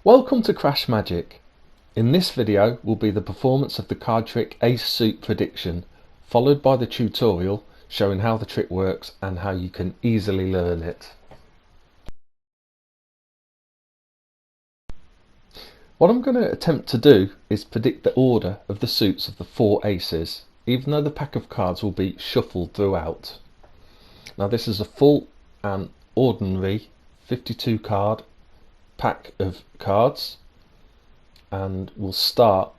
Welcome to CrashMagic. In this video will be the performance of the card trick Ace Suit Prediction, followed by the tutorial showing how the trick works and how you can easily learn it. What I'm going to attempt to do is predict the order of the suits of the 4 aces, even though the pack of cards will be shuffled throughout. Now this is a full and ordinary 52 card pack of cards, and we'll start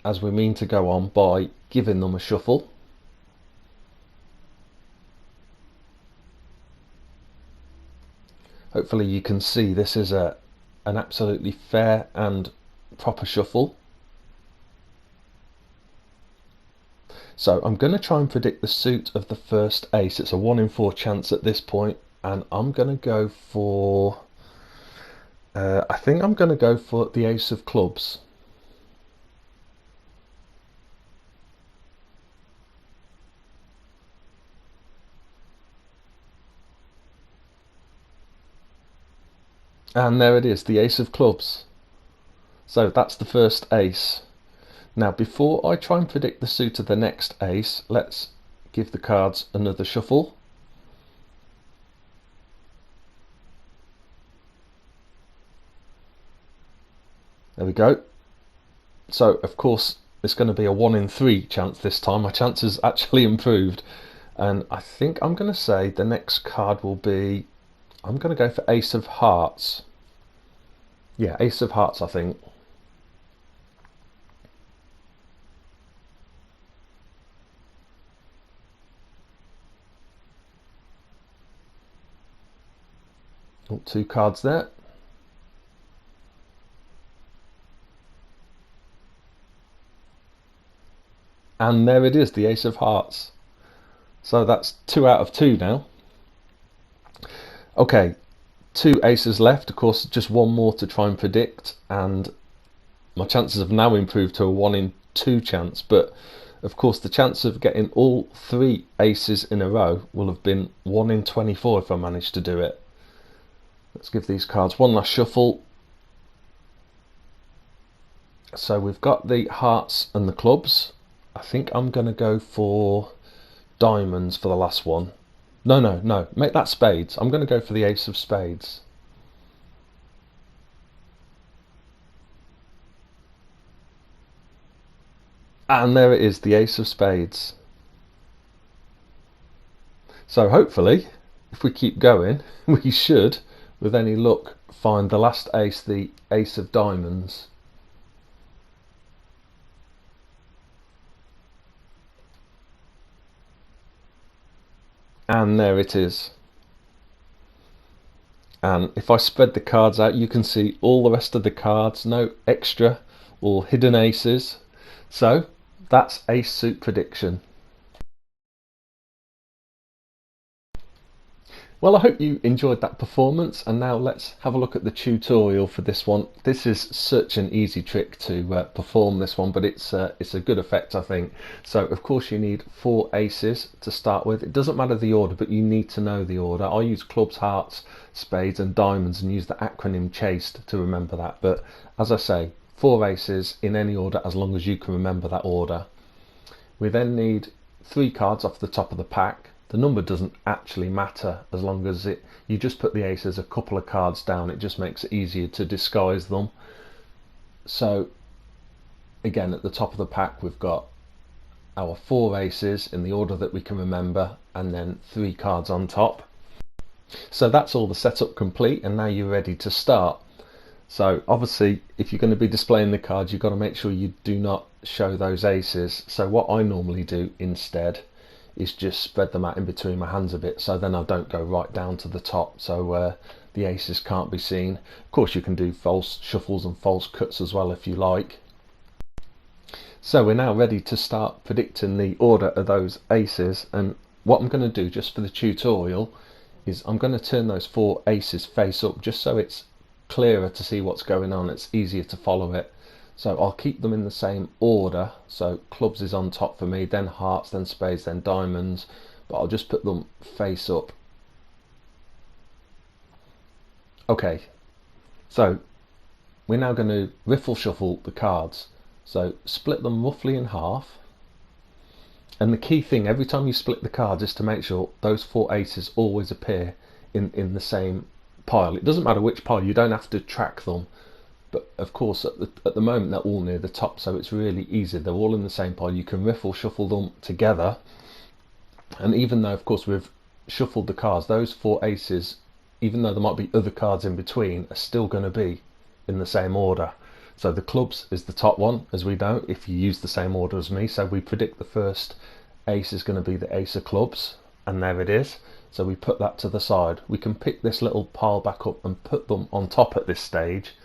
as we mean to go on by giving them a shuffle. Hopefully you can see this is an absolutely fair and proper shuffle. So I'm going to try and predict the suit of the first ace. It's a 1 in 4 chance at this point, and I'm going to go for I think I'm going to go for the ace of clubs. And there it is, the ace of clubs. So that's the first ace. Now before I try and predict the suit of the next ace, let's give the cards another shuffle. There we go. So of course it's going to be a 1 in 3 chance this time. My chance has actually improved, and I think I'm going to say the next card will be, I'm going to go for ace of hearts. Yeah, ace of hearts I think. Oh, 2 cards there. And there it is, the ace of hearts. So that's 2 out of 2 now. Okay, 2 aces left, of course just one more to try and predict, and my chances have now improved to a 1 in 2 chance, but of course the chance of getting all 3 aces in a row will have been 1 in 24 if I manage to do it. Let's give these cards one last shuffle. So we've got the hearts and the clubs. I think I'm going to go for diamonds for the last one. No, make that spades. I'm going to go for the ace of spades. And there it is, the ace of spades. So hopefully, if we keep going, we should, with any luck, find the last ace, the ace of diamonds. And there it is. And if I spread the cards out, you can see all the rest of the cards, no extra or hidden aces. So that's ace suit prediction. Well, I hope you enjoyed that performance, and now let's have a look at the tutorial for this one. This is such an easy trick to perform this one, but it's a good effect I think. So of course you need 4 aces to start with. It doesn't matter the order, but you need to know the order. I use clubs, hearts, spades and diamonds and use the acronym CHASED to remember that, but as I say, 4 aces in any order as long as you can remember that order. We then need 3 cards off the top of the pack. The number doesn't actually matter as long as you just put the aces a couple of cards down. It just makes it easier to disguise them. So again, at the top of the pack we've got our 4 aces in the order that we can remember, and then 3 cards on top. So that's all the setup complete, and now you're ready to start. So obviously if you're going to be displaying the cards, you've got to make sure you do not show those aces. So what I normally do instead is just spread them out in between my hands a bit, so then I don't go right down to the top, so the aces can't be seen. Of course you can do false shuffles and false cuts as well if you like. So we're now ready to start predicting the order of those aces, and what I'm going to do just for the tutorial is I'm going to turn those 4 aces face up just so it's clearer to see what's going on, it's easier to follow it. So I'll keep them in the same order, so clubs is on top for me, then hearts, then spades, then diamonds, but I'll just put them face up. Okay, so we're now going to riffle shuffle the cards. So split them roughly in half. And the key thing every time you split the cards is to make sure those 4 aces always appear in the same pile. It doesn't matter which pile, you don't have to track them. But of course at the moment they're all near the top, so it's really easy. They're all in the same pile. You can riffle shuffle them together. And even though of course we've shuffled the cards, those 4 aces, even though there might be other cards in between, are still going to be in the same order. So the clubs is the top one, as we know, if you use the same order as me. So we predict the first ace is going to be the ace of clubs, and there it is. So we put that to the side. We can pick this little pile back up and put them on top at this stage,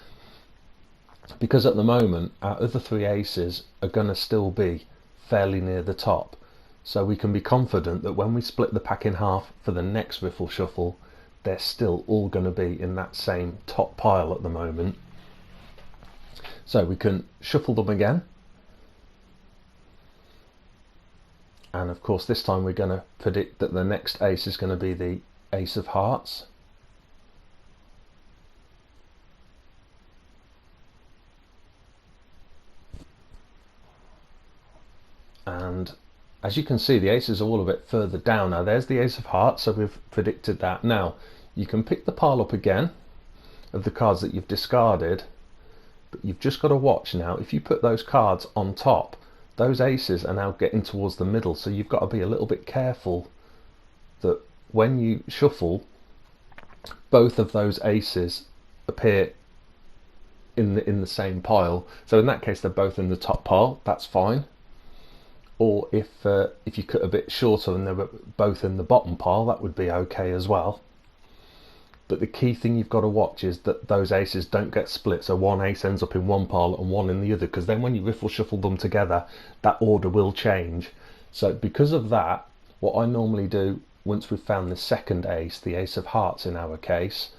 because at the moment our other 3 aces are going to still be fairly near the top. So we can be confident that when we split the pack in half for the next riffle shuffle, they're still all going to be in that same top pile at the moment. So we can shuffle them again. And of course this time we're going to predict that the next ace is going to be the ace of hearts. And as you can see, the aces are all a bit further down now. There's the ace of hearts, so we've predicted that. Now you can pick the pile up again of the cards that you've discarded, but you've just got to watch now. If you put those cards on top, those aces are now getting towards the middle, so you've got to be a little bit careful that when you shuffle, both of those aces appear in the same pile. So in that case they're both in the top pile, that's fine. Or if you cut a bit shorter and they were both in the bottom pile, that would be okay as well. But the key thing you've got to watch is that those aces don't get split, so one ace ends up in one pile and one in the other, because then when you riffle shuffle them together, that order will change. So because of that, what I normally do once we've found the second ace, the ace of hearts in our case,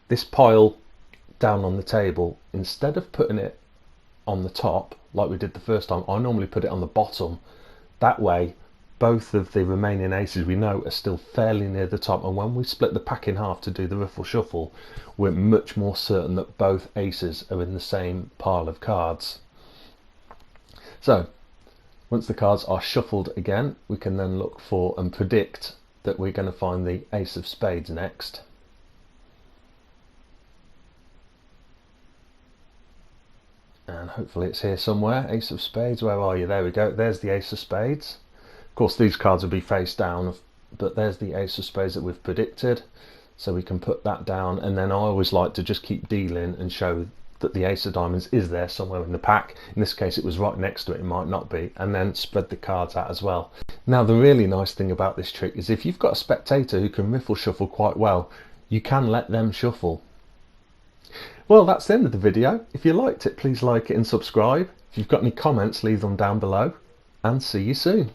this pile down on the table, instead of putting it on the top like we did the first time, I normally put it on the bottom. That way both of the remaining aces we know are still fairly near the top, and when we split the pack in half to do the riffle shuffle, we're much more certain that both aces are in the same pile of cards. So once the cards are shuffled again, we can then look for and predict that we're going to find the ace of spades next. And hopefully it's here somewhere. Ace of spades, where are you? There we go, there's the ace of spades. Of course these cards will be face down, but there's the ace of spades that we've predicted, so we can put that down. And then I always like to just keep dealing and show that the ace of diamonds is there somewhere in the pack. In this case it was right next to it, it might not be, and then spread the cards out as well. Now the really nice thing about this trick is if you've got a spectator who can riffle shuffle quite well, you can let them shuffle. Well, that's the end of the video. If you liked it, please like it and subscribe. If you've got any comments, leave them down below, and see you soon.